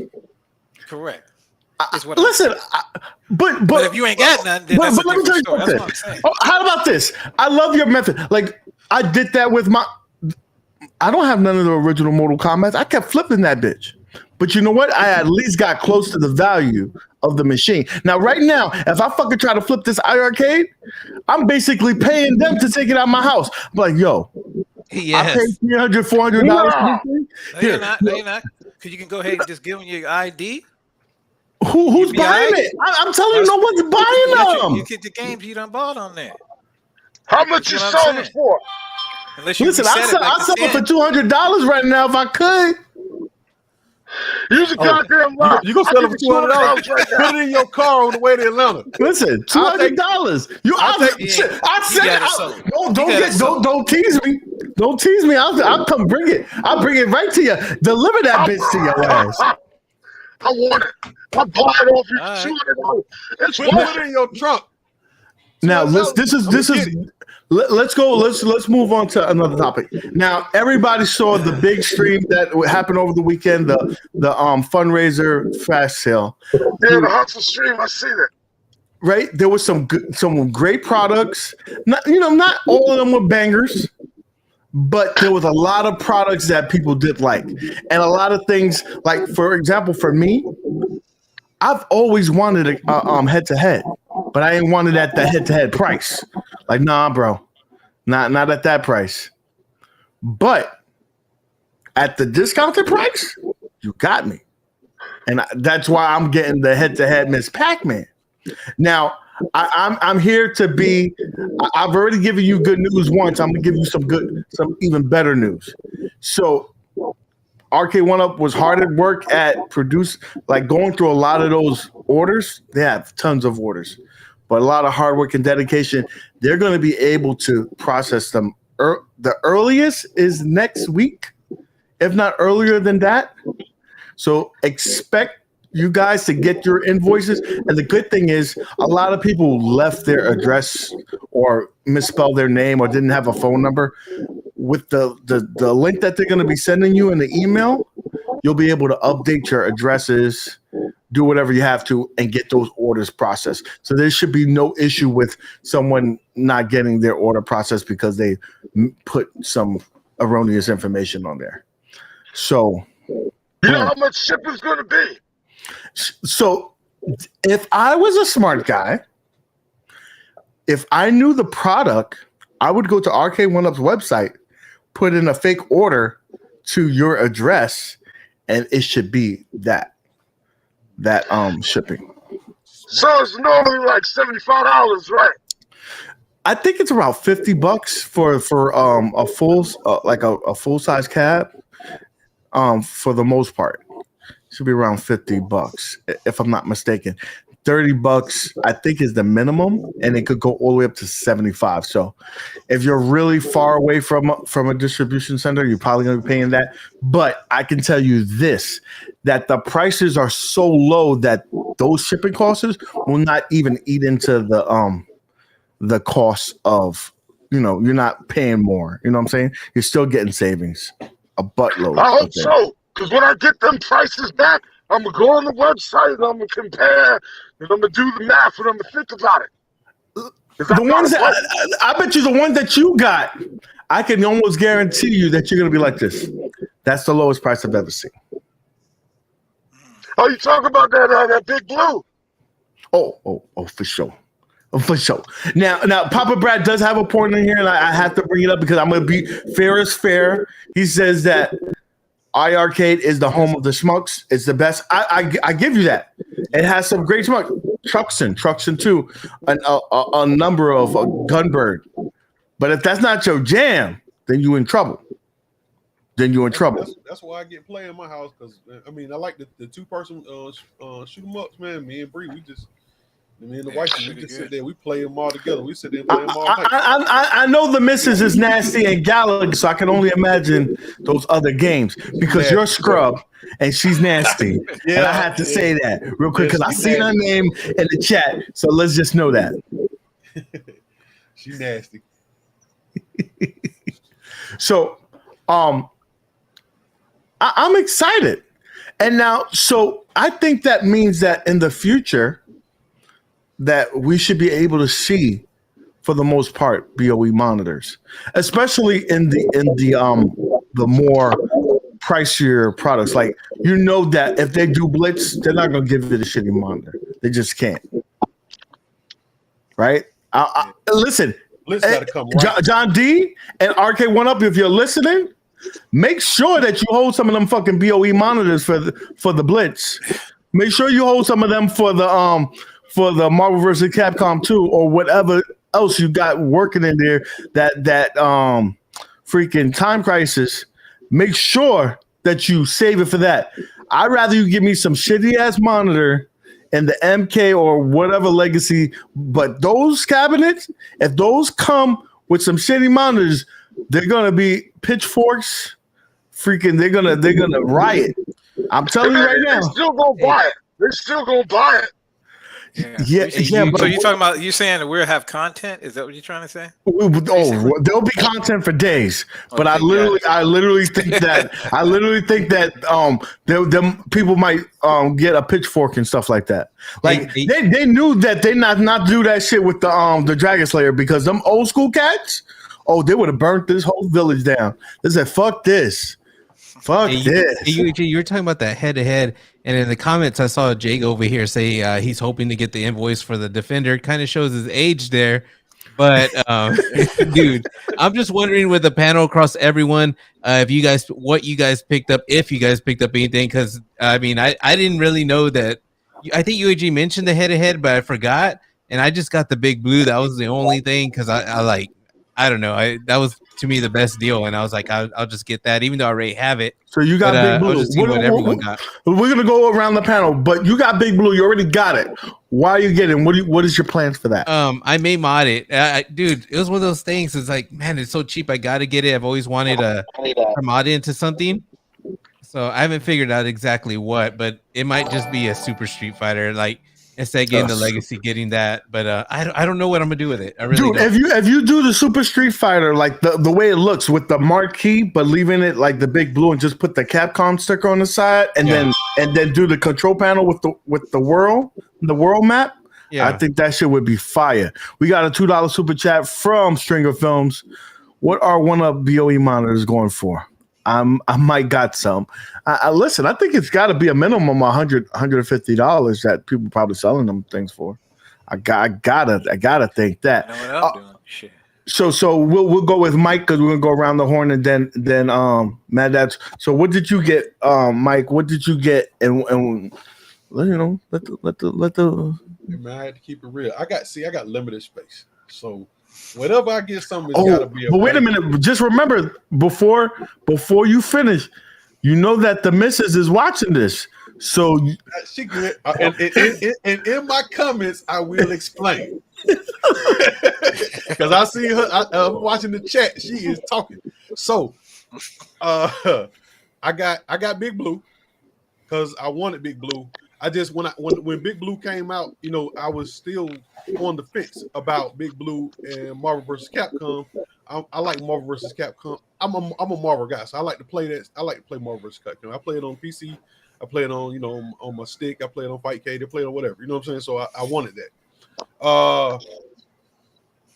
Correct. Listen, but if you ain't got none, then that's a let me tell you different story. something. That's what I'm saying. How about this? I love your method. Like I did that with I don't have none of the original Mortal Kombat. I kept flipping that bitch. But you know what? I at least got close to the value of the machine. Now, right now, if I fucking try to flip this iArcade, I'm basically paying them to take it out of my house. I'm like, yo, yes. I paid $300, $400. No, you're not. No, you're not. Because you can go ahead and just give them your ID. Who's buying it? I'm telling you, no one's buying them. You get the games you done bought on there. How much you selling it for? Listen, I sell it for $200 right now if I could. Use a goddamn lie. You gonna sell it for $200? Put it in your car on the way to Atlanta. Listen, $200. Don't tease me. Don't tease me. I'll come bring it. I'll bring it right to you. Deliver that bitch to your ass. I want it. I buy it off you. $200. It's Put it in your trunk. Now let's go. Let's move on to another topic. Now, everybody saw the big stream that happened over the weekend, the fundraiser flash sale. Yeah, the hustle stream. I see that. Right, there was some great products. Not all of them were bangers, but there was a lot of products that people did like, and a lot of things. Like for example, for me, I've always wanted a head-to-head, but I ain't wanted at the head-to-head price. Like, nah, bro, not at that price. But at the discounted price, you got me, and that's why I'm getting the head-to-head Miss Pac-Man. Now, I'm here to be. I've already given you good news once. I'm gonna give you some even better news. So. Arcade1up was hard at work at going through a lot of those orders. They have tons of orders, but a lot of hard work and dedication. They're going to be able to process them. The earliest is next week, if not earlier than that. So expect you guys to get your invoices. And the good thing is a lot of people left their address or misspelled their name or didn't have a phone number. With the link that they're going to be sending you in the email, you'll be able to update your addresses, do whatever you have to, and get those orders processed. So there should be no issue with someone not getting their order processed because they put some erroneous information on there. So, You know how much shipping's going to be? So if I was a smart guy, if I knew the product, I would go to Arcade1up's website, put in a fake order to your address, and it should be that shipping. So it's normally like $75, right? I think it's around $50 for a full like a full size cab. For the most part, should be around $50 if I'm not mistaken. $30 I think is the minimum, and it could go all the way up to $75. So if you're really far away from a distribution center, you're probably going to be paying that. But I can tell you this, that the prices are so low that those shipping costs will not even eat into the cost of, you're not paying more. You know what I'm saying? You're still getting savings, a buttload. I hope so, because when I get them prices back, I'm going to go on the website and I'm going to compare and I'm going to do the math and I'm going to think about it. The ones that I bet you the ones that you got, I can almost guarantee you that you're going to be like this. That's the lowest price I've ever seen. Oh, you talking about that big blue? Oh, for sure. For sure. Now, Papa Brad does have a point in here, and I have to bring it up because I'm going to be fair as fair. He says that iiRcade is the home of the schmucks. It's the best. I give you that. It has some great schmucks. Truxton too. A number of Gunbird. But if that's not your jam, then you in trouble. That's why I get play in my house, because I like the two-person shoot 'em ups, man. Me and Bree, me and the wife, we just sit there. We play them all together. We sit there and play them all night. I know the missus is nasty and Gallagher, so I can only imagine those other games because you're a scrub and she's nasty. Yeah, and I had to say that real quick because I seen her name in the chat. So let's just know that. She's nasty. So, I'm excited. And now, so I think that means that in the future, that we should be able to see, for the most part, BOE monitors, especially in the more pricier products. Like, that if they do Blitz, they're not gonna give it a shitty monitor. They just can't. Right? Listen, Blitz gotta come right. John D and Arcade1up, if you're listening, make sure that you hold some of them fucking BOE monitors for the Blitz. Make sure you hold some of them for the Marvel vs. Capcom 2 or whatever else you got working in there, that freaking Time Crisis. Make sure that you save it for that. I'd rather you give me some shitty ass monitor and the MK or whatever Legacy, but those cabinets, if those come with some shitty monitors, they're gonna be pitchforks. Freaking, they're gonna riot. I'm telling you right now. They're still gonna buy it. They're still gonna buy it. Yeah. So you're talking about, you saying that we'll have content? Is that what you're trying to say? There'll be content for days, but I literally think that them people might get a pitchfork and stuff like that. Like they knew that they not do that shit with the Dragon Slayer, because them old school cats, they would have burnt this whole village down. They said, "Fuck this." You were talking about that head-to-head, and in the comments I saw Jake over here say he's hoping to get the invoice for the Defender. Kind of shows his age there, but dude, I'm just wondering with the panel across everyone, what you guys picked up, if you guys picked up anything, because I didn't really know that. I think UAG mentioned the head-to-head, but I forgot, and I just got the big blue. That was the only thing, because I don't know. That was, to me, the best deal, and I was like, I'll just get that, even though I already have it. So you got Big Blue. What everyone got. We're gonna go around the panel, but you got Big Blue. You already got it. Why are you getting? What is your plans for that? I may mod it, dude. It was one of those things. It's like, man, it's so cheap. I gotta get it. I've always wanted to mod it into something. So I haven't figured out exactly what, but it might just be a Super Street Fighter. Like instead of getting the Legacy, getting that. But I don't know what I'm gonna do with it. I really don't. If you do the Super Street Fighter like the way it looks with the marquee, but leaving it like the big blue and just put the Capcom sticker on the side, and then do the control panel with the world map. Yeah, I think that shit would be fire. We got a $2 super chat from Stringer Films. What are 1UP BOE monitors going for? I might got some. Listen, I think it's got to be a minimum $100, $150 that people probably selling them things for. I gotta think that. I know what I'm doing. Shit. So we'll go with Mike because we're gonna go around the horn and then Maddads. So what did you get, Mike? What did you get? And let the. Man, I had to keep it real. I got limited space, so whenever I get something, it's gotta be. But wait a minute. Just remember before you finish, you know that the missus is watching this. So she good. And in my comments, I will explain because I see her. I'm watching the chat. She is talking. So, I got Big Blue because I wanted Big Blue. I just when Big Blue came out, you know, I was still on the fence about Big Blue and Marvel vs. Capcom. I like Marvel vs. Capcom. I'm a Marvel guy, so I like to play that. I like to play Marvel vs. Capcom. I play it on PC. I play it on, you know, on my stick. I play it on Fightcade. I play it on whatever. You know what I'm saying? So I wanted that.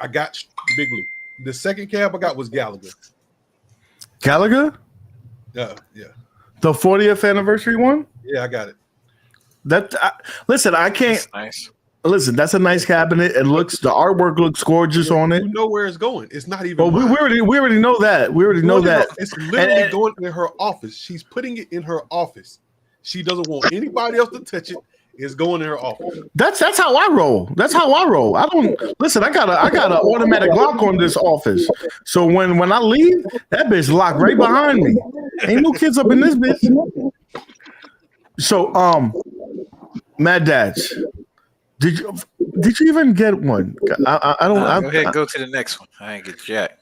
I got Big Blue. The second cab I got was Gallagher. Gallagher? Yeah. The 40th anniversary one? Yeah, I got it. Listen, I can't. That's nice. Listen, that's a nice cabinet. The artwork looks gorgeous on it. You know where it's going. It's not even. Oh, we already know that. We already know that. It's literally going in her office. She's putting it in her office. She doesn't want anybody else to touch it. It's going in her office. That's how I roll. That's how I roll. I don't listen. I got an automatic lock on this office. So when I leave, that bitch locked right behind me. Ain't no kids up in this bitch. So Maddads, did you even get one? I don't. Go ahead, go to the next one. I ain't get jack.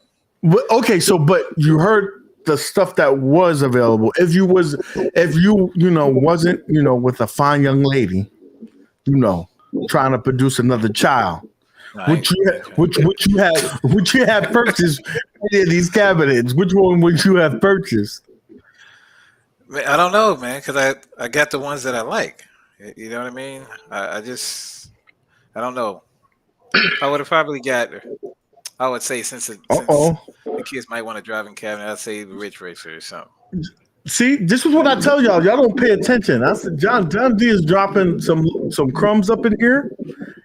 Okay, so but you heard the stuff that was available. If you wasn't, with a fine young lady, trying to produce another child, would you have purchased any of these cabinets? Which one would you have purchased? I don't know, man, because I got the ones that I like. You know what I mean? I don't know. I would have probably got. I would say since the kids might want to drive in cabinet, I'd say the Rich Racer or something. See, this is what I tell y'all. Y'all don't pay attention. I said John D is dropping some crumbs up in here.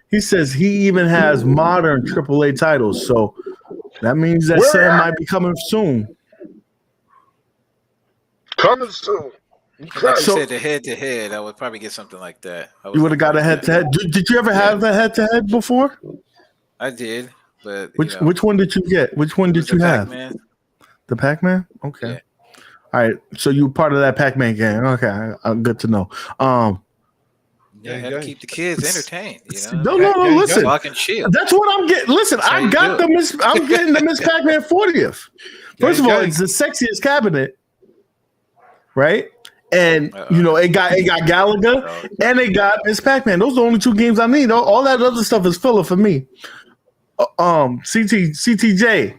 He says he even has modern AAA titles, so that means that Sam might be coming soon. Coming soon. Like you said, the head-to-head, I would probably get something like that. You would have got a head-to-head. Did you ever have the head-to-head before? I did, but which one did you get? Which one did you have? Pac-Man. The Pac-Man? Okay. Yeah. All right. So you part of that Pac-Man gang. Okay, good to know. Yeah, have to keep the kids entertained. No. Listen, shield. That's what I'm getting. Listen, I'm getting the Miss Pac-Man 40th. First of all, it's the sexiest cabinet, right? And it got Gallagher and it got Miss Pac-Man. Those are the only two games I need. All that other stuff is filler for me. CTJ,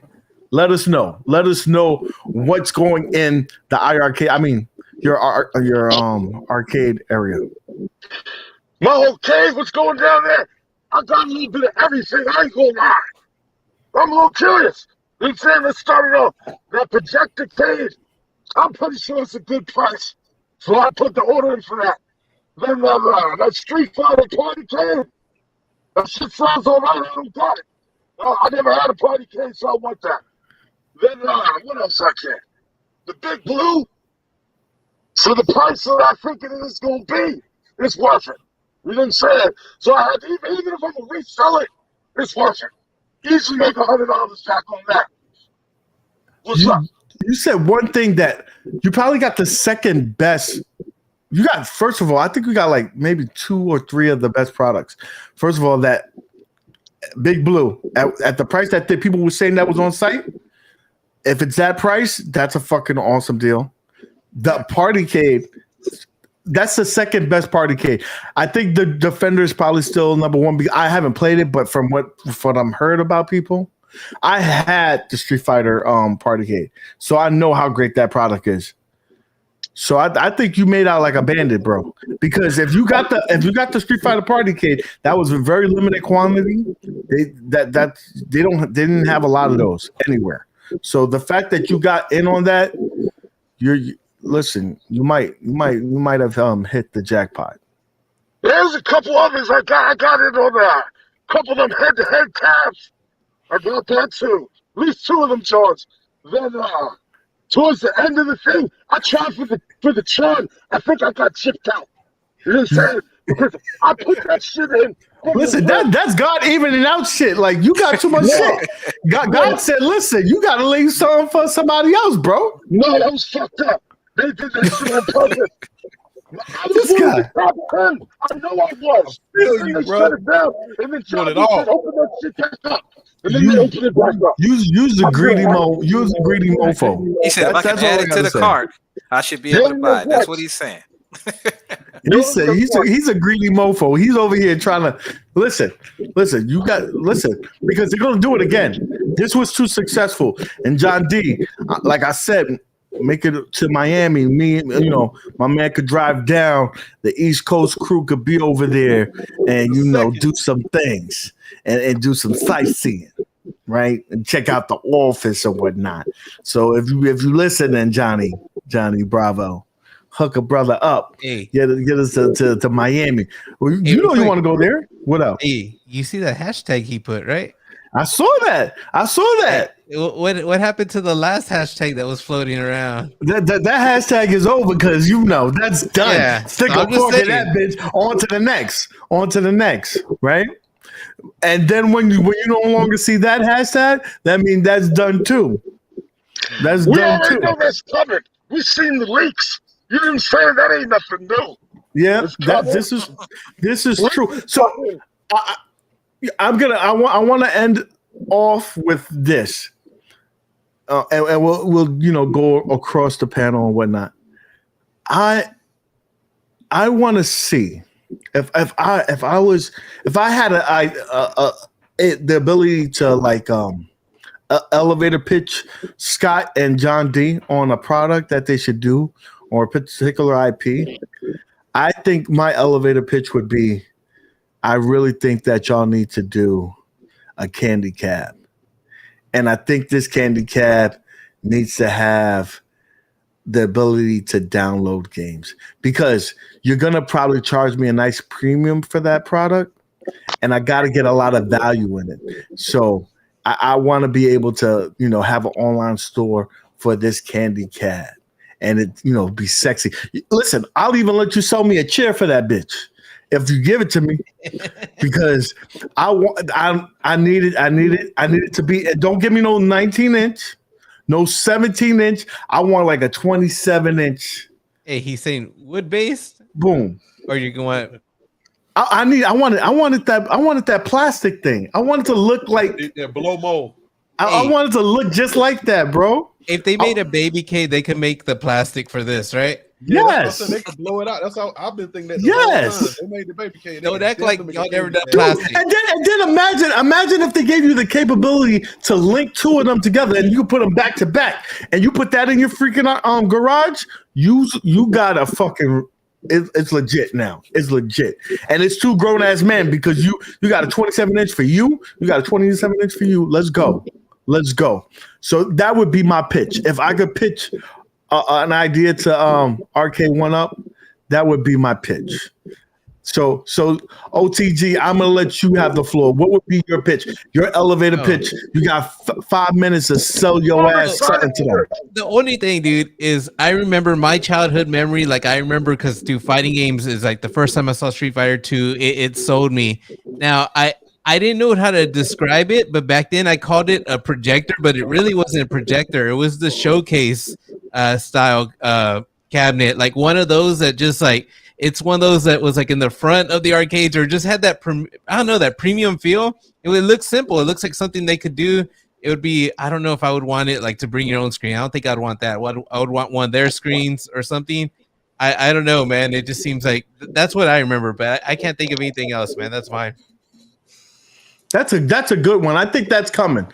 let us know. Let us know what's going in the iArcade. I mean, your arcade area. My whole cave, what's going down there? I got a little bit of everything. I ain't gonna lie. I'm a little curious. You saying let's start it off. That projector cave, I'm pretty sure it's a good price. So I put the order in for that. Then that Street Fighter party cave, that shit sounds all right. I don't got it. I never had a party cave, so I want that. Then what else I can? The Big Blue. So the price that I think it is going to be, it's worth it. You didn't say it. So I had to, even if I'm going to resell it, it's worth it. Easily make $100 back on that. What's up? You said one thing that you probably got the second best. You got, first of all, I think we got like maybe 2 or 3 of the best products. First of all, that Big Blue at the price that people were saying that was on site. If it's that price, that's a fucking awesome deal. the Partycade. That's the second best Partycade. I think the Defender is probably still number one. Because I haven't played it, but from what I'm heard about people, I had the Street Fighter Partycade, so I know how great that product is. So I think you made out like a bandit, bro. Because if you got the Street Fighter Partycade, that was a very limited quantity. They didn't have a lot of those anywhere. So the fact that you got in on that, listen, you might have hit the jackpot. There's a couple others I got in on that. A couple of them head-to-head tabs. I got that too. At least two of them, George. Then towards the end of the thing, I tried for the Tron. I think I got chipped out. You know what I'm saying? Because I put that shit in. Listen, that's God evening out shit. Like, you got too much shit. God said, listen, you got to leave something for somebody else, bro. No, that was fucked up. They did that shit on purpose. I was This guy. top 10. I know I was. Feel you, They bro. shut it down. And then Doing it John all. said, open that shit back up. And then they open it back up. Use the greedy mofo. He said, if I can all add I it to gotta the say. cart, I should be able to buy it. That's what he's saying. He said he's a greedy mofo. He's over here trying to listen. Because they're gonna do it again. This was too successful. And John D, like I said, make it to Miami. Me, my man could drive down. The East Coast crew could be over there and do some things and do some sightseeing, right? And check out the office and whatnot. So if you listen, then Johnny Bravo, hook a brother up. Hey. Get us to Miami. Well, you want to go there. What else? Hey, you see the hashtag he put, right? I saw that. Hey, what happened to the last hashtag that was floating around? That hashtag is over because that's done. Yeah, Stick so a I'm just fork in saying. that bitch. On to the next, right? And then when you no longer see that hashtag, that means that's done too. That's We done already too. know that's coming. We seen the leaks. You know what I'm saying? That ain't nothing new. Yeah, It's coming. this is true. So I want to end off with this, and we'll go across the panel and whatnot. I want to see if I had the ability to elevator pitch Scott and John D on a product that they should do or a particular IP. I think my elevator pitch would be, I really think that y'all need to do a candy cab. And I think this candy cab needs to have the ability to download games, because you're going to probably charge me a nice premium for that product, and I got to get a lot of value in it. So I want to be able to, have an online store for this candy cab and it, be sexy. Listen, I'll even let you sell me a chair for that bitch if you give it to me, because I need it to be. Don't give me no 19-inch, no 17-inch. I want like a 27-inch. Hey, he's saying wood based. Boom. Or you going? I wanted that plastic thing. I wanted to look like blow mold. I wanted to look just like that, bro. If they made a baby cade, they could make the plastic for this, right? Yes. They could blow it out. That's how I've been thinking that. Yes. They made the baby cade. Don't act like y'all never done Dude, plastic. and then imagine if they gave you the capability to link two of them together and you could put them back to back, and you put that in your freaking garage. You got a fucking. It's legit now. It's legit, and it's two grown ass men, because you got a 27-inch for you. You got a 27-inch for you. Let's go. So that would be my pitch. If I could pitch an idea to Arcade1up, that would be my pitch. So OTG, I'm gonna let you have the floor. What would be your pitch? Your elevator pitch. You got 5 minutes to sell your ass something to them. The only thing, dude, is I remember my childhood memory. Like, I remember, because fighting games is like the first time I saw Street Fighter 2, it sold me. Now I didn't know how to describe it, but back then I called it a projector, but it really wasn't a projector. It was the showcase style cabinet, like one of those that just like, it's one of those that was like in the front of the arcades, or just had that that premium feel. It would look simple. It looks like something they could do it would be, I don't know if I would want it like to bring your own screen. I don't think I'd want that. I would want one of their screens or something. I don't know, man. It just seems like that's what I remember, but I can't think of anything else, man. That's fine. That's a good one. I think that's coming.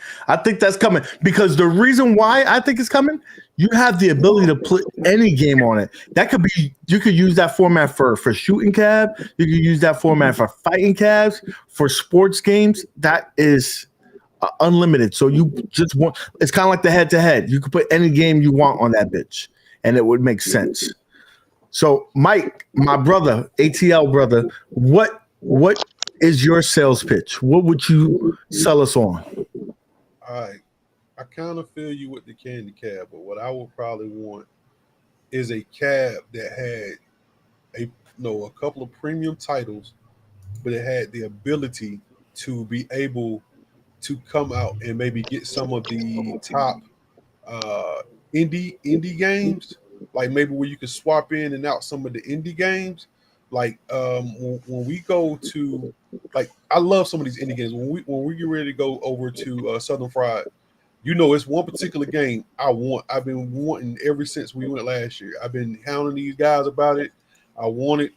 Because the reason why I think it's coming, you have the ability to put any game on it. That could be, you could use that format for shooting cab. You could use that format for fighting cabs, for sports games. That is unlimited. So you just want, it's kind of like the head to head. You could put any game you want on that bitch and it would make sense. So Mike, my brother, ATL brother, what is your sales pitch? What would you sell us on? All right. I kind of feel you with the candy cab, but what I would probably want is a cab that had a couple of premium titles, but it had the ability to be able to come out and maybe get some of the top indie games, like maybe where you could swap in and out some of the indie games. Like when we go to, like, I love some of these indie games. When we get ready to go over to Southern Fried, it's one particular game I've been wanting ever since we went last year. I've been hounding these guys about it. I want it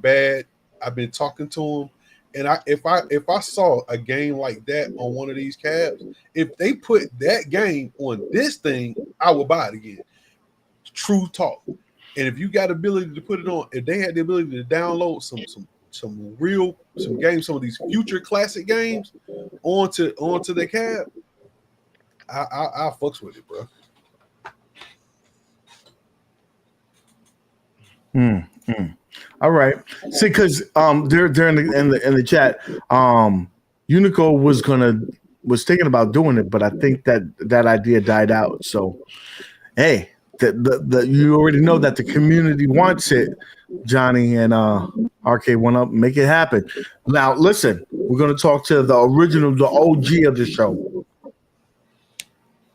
bad. I've been talking to them, and if I saw a game like that on one of these cabs, if they put that game on this thing, I will buy it again. True talk. And if you got ability to put it on, if they had the ability to download some games, some of these future classic games onto the cab, I fucks with it, bro. All right. See, because there in the chat, Unico was thinking about doing it, but I think that idea died out. So, hey. You already know that the community wants it, Johnny, and Arcade1up. Make it happen. Now, listen, we're going to talk to the original, the OG of the show.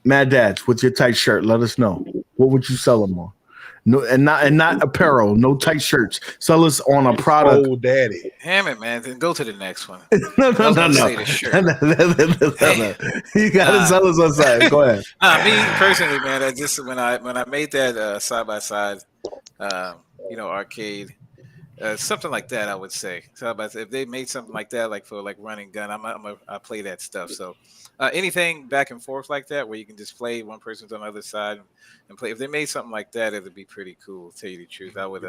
Maddads, with your tight shirt, let us know. What would you sell them on? No, and not apparel, no tight shirts. Sell us on a product. Oh, daddy. Damn it, man. Then go to the next one. No. No. You gotta sell us on side. Go ahead. Me personally, man, when I made that side by side, arcade, something like that, I would say. So if they made something like that, like for like running gun, I play that stuff. So anything back and forth like that, where you can just play, one person's on the other side and play. If they made something like that, it would be pretty cool. To tell you the truth, I would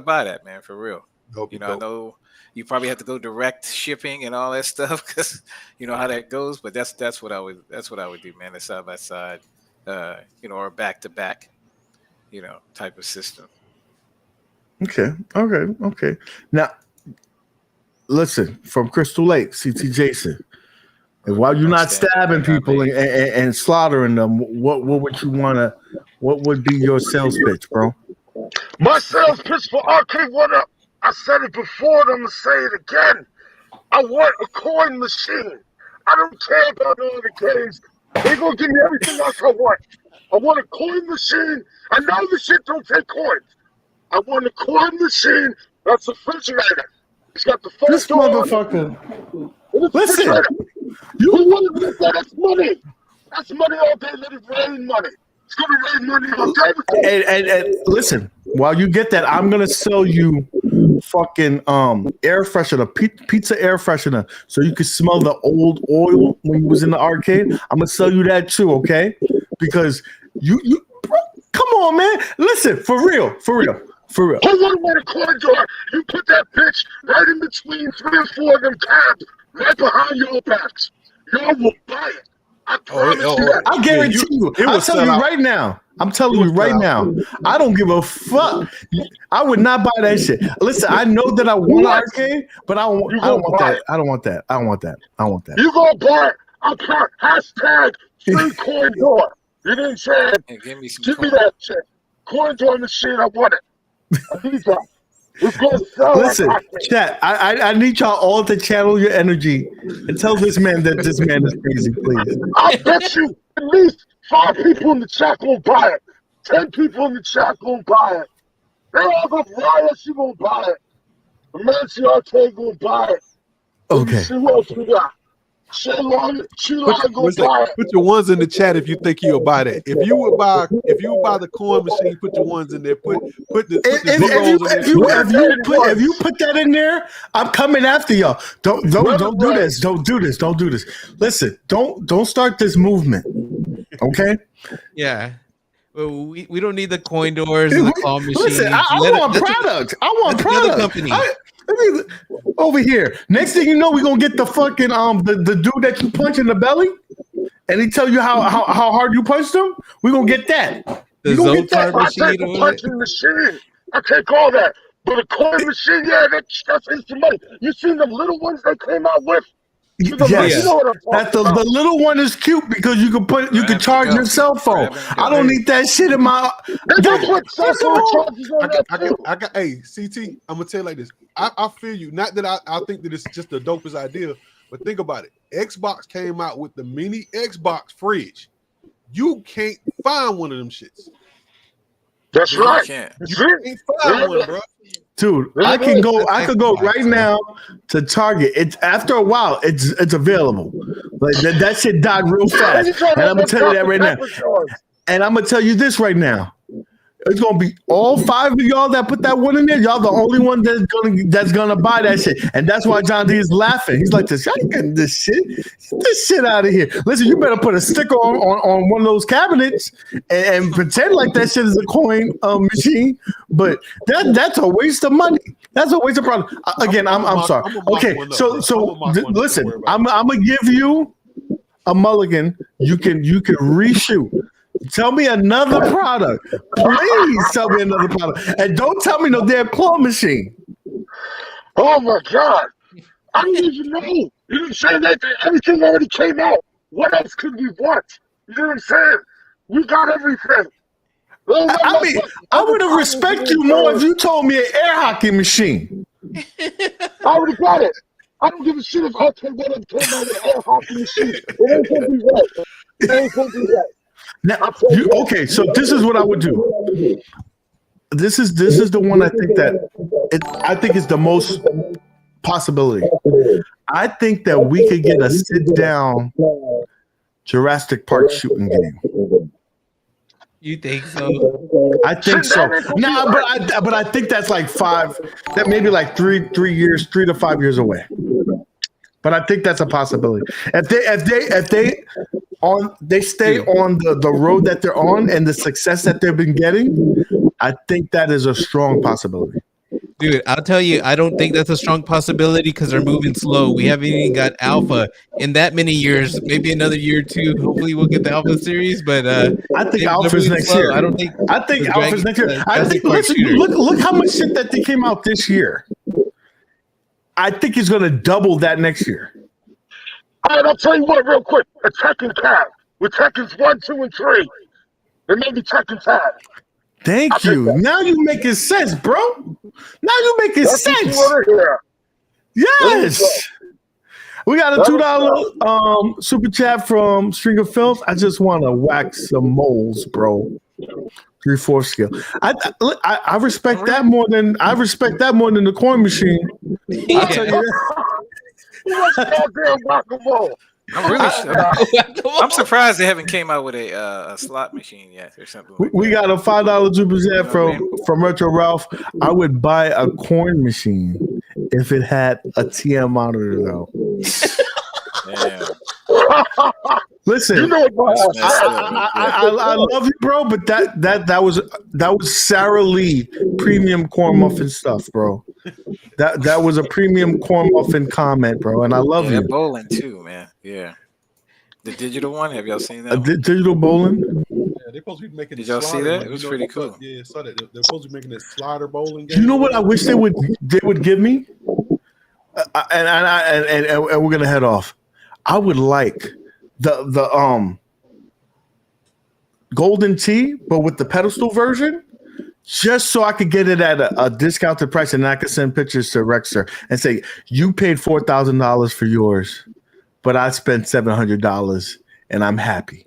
buy that, man, for real. I know you probably have to go direct shipping and all that stuff because you know how that goes. But that's what I would do, man. A side by side, or back to back, type of system. Okay. Now, listen, from Crystal Lake, CT Jason. And while you're not stabbing people and slaughtering them, what would you want to? What would be your sales pitch, bro? My sales pitch for Arcade1up. I said it before, and I'm gonna say it again. I want a coin machine. I don't care about all the games. They're gonna give me everything else I want. I want a coin machine. I know the shit don't take coins. I want a coin machine that's a refrigerator. It's got the phone. This motherfucker. Listen. You want to get that? That's money. That's money all day. Let it rain money. It's gonna rain money all day. And listen, while you get that, I'm gonna sell you fucking air freshener, pizza air freshener, so you can smell the old oil when you was in the arcade. I'm gonna sell you that too, okay? Because you bro, come on, man. Listen, for real. Who wouldn't want a coin door? You put that bitch right in between 3 or 4 of them cabs, right behind your backs. Y'all will buy it. I promise you that. I guarantee you. I'm telling you right now. I don't give a fuck. I would not buy that shit. Listen, I know that I want an arcade, but I don't want that. I don't want that. You gonna buy it? I'll put hashtag free coin door. You didn't say it. Give me that shit. Coin door machine, I want it. I need that. Listen, chat. I need y'all all to channel your energy and tell this man that this man is crazy, please. I bet you at least 5 people in the chat gonna buy it. 10 people in the chat gonna buy it. They all gonna buy it. You gonna buy it. The Mancy Arcade gonna buy it. Okay. See what else we got. She lied, go buy it. Put your ones in the chat if you think you'll buy that. If you would buy the coin machine, put your ones in there. Put the zeros in there. If you put that in there, I'm coming after y'all. Don't do this. Don't do this. Don't do this. Listen, don't start this movement. Okay? Yeah. Well, we don't need the coin doors and the claw machines. Listen, I want product. I want product. Company. Over here. Next thing you know, we're gonna get the fucking the dude that you punch in the belly, and he tell you how hard you punched him. We're gonna get that. The I take the punching machine. I take all that. But a coin machine, yeah, that's instrumental. You seen them little ones they came out with? Yes. You know what I'm talking about. The little one is cute because you can charge your cell phone. I don't need that shit in my. They don't put cell phone charges on that too. I got. Hey, CT, I'm gonna tell you like this. I feel you. Not that I think that it's just the dopest idea, but think about it. Xbox came out with the mini Xbox fridge. You can't find one of them shits. That's right. You can't find one, bro. Dude, I could go right now to Target. It's after a while, it's available. Like that shit died real fast. And I'm gonna tell you that right now. And I'm gonna tell you this right now. It's gonna be all 5 of y'all that put that one in there. Y'all the only one that's gonna buy that shit, and that's why John D is laughing. He's like, "This, I ain't getting this shit. Get this shit out of here." Listen, you better put a sticker on one of those cabinets and pretend like that shit is a coin machine. But that's a waste of money. That's a waste of product. Again, I'm sorry. Okay, so listen, I'm gonna give you a mulligan. You can reshoot. Tell me another product. Please tell me another product. And don't tell me no damn claw machine. Oh my God. I don't even know. You didn't say that everything already came out. What else could we want? You know what I'm saying? We got everything. I mean, I would have respected you more if you told me an air hockey machine. I already got it. I don't give a shit if Arcade1up came out with an air hockey machine. It ain't gonna be right. It ain't gonna be right. Now, okay, so this is what I would do. This is the one I think is the most possibility. I think that we could get a sit down Jurassic Park shooting game. You think so? I think so. Nah, but I think that's like that maybe like 3 to 5 years away. But I think that's a possibility. If they stay on the road that they're on and the success that they've been getting, I think that is a strong possibility. Dude, I'll tell you, I don't think that's a strong possibility because they're moving slow. We haven't even got alpha in that many years. Maybe another year or two. Hopefully, we'll get the alpha series. But I think alpha's next year. I think alpha's next year. I think look how much shit that they came out this year. I think he's going to double that next year. All right, I'll tell you what, real quick. A Tekken Tab with Tekkens 1, 2, and 3. And maybe Tekken Tab. Thank you. Now you making sense, bro. Now you making sense. Yes. We got a $2 super chat from Stringer Films. I just want to wax some moles, bro. 3/4 scale. I respect that more than the coin machine. I'll tell you that. I'm surprised they haven't came out with a slot machine yet or something. We got a $5 super chat from Retro Ralph. I would buy a coin machine if it had a TM monitor though. Damn. Listen, You know what, I love you, bro, but that was Sarah Lee premium corn muffin stuff, bro. That was a premium corn muffin comment, bro, and I love you. Bowling too, man. Yeah, the digital one. Have y'all seen that? Digital bowling. Yeah, they're supposed to be making. Did y'all see that? It was pretty cool. Yeah, I saw that. They're supposed to be making that slider bowling game. You know what I wish they would give me, and we're gonna head off. I would like the Golden Tee, but with the pedestal version, just so I could get it at a discounted price, and I could send pictures to Rexer and say, "You paid $4,000 for yours, but I spent $700, and I'm happy."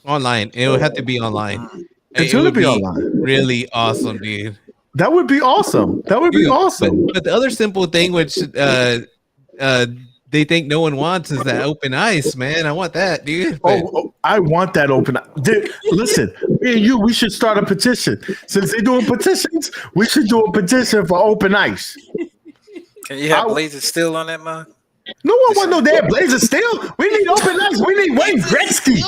Online, it would have to be online. It's gonna be online. Really awesome, dude. That would be awesome. That would be awesome. But the other simple thing, which they think no one wants is that open ice, man. I want that, dude. But I want that open. Dude, listen, me and you, we should start a petition. Since they're doing petitions, we should do a petition for open ice. Can you have Blazing Steel on that mug? No one want no damn Blazer Steel. We need open ice. We need Wayne Gretzky.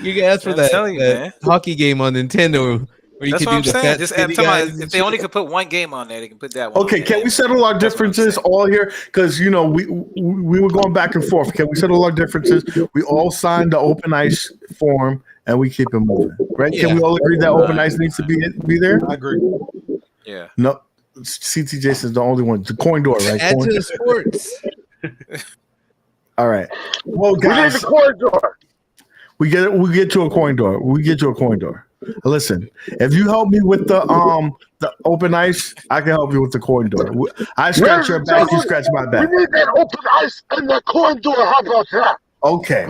You can ask for that hockey game on Nintendo. That's what I'm saying. Just if they only could put one game on there, they can put that one. Okay, can we settle our differences all here? Because we were going back and forth. Can we settle our differences? We all signed the open ice form, and we keep it moving, right? Yeah. Can we all agree that open ice needs to be there? I agree. Yeah. No, CT Jason's the only one. The coin door, right? Add to the sports. All right. Well, guys, we need the coin door. We get to a coin door. We get to a coin door. Listen, if you help me with the open ice, I can help you with the coin door. I scratch your back, you scratch my back. We need that open ice and that coin door. How about that? Okay.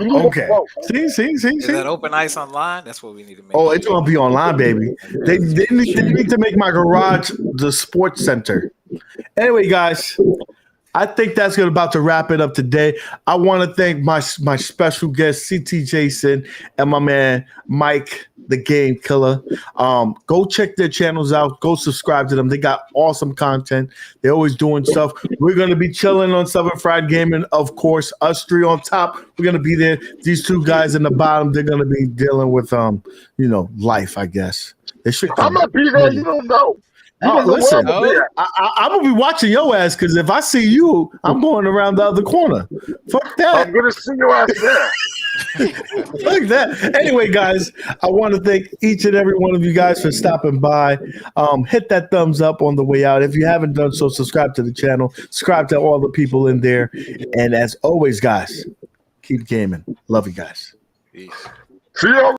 See. Is that open ice online? That's what we need to make. Oh, it's gonna be online, baby. They need to make my garage the sports center. Anyway, guys, I think that's about to wrap it up today. I want to thank my special guest, CT Jason, and my man Mike, the Game Killer. Go check their channels out. Go subscribe to them. They got awesome content. They're always doing stuff. We're gonna be chilling on Southern Fried Gaming, of course. Us three on top. We're gonna be there. These two guys in the bottom. They're gonna be dealing with life, I guess. They should. I'm gonna be there. You don't know. Listen, I'm gonna be watching your ass because if I see you, I'm going around the other corner. Fuck that. I'm gonna see your ass there. Fuck that. Anyway, guys, I want to thank each and every one of you guys for stopping by. Hit that thumbs up on the way out. If you haven't done so, subscribe to the channel. Subscribe to all the people in there. And as always, guys, keep gaming. Love you guys. Peace. See you.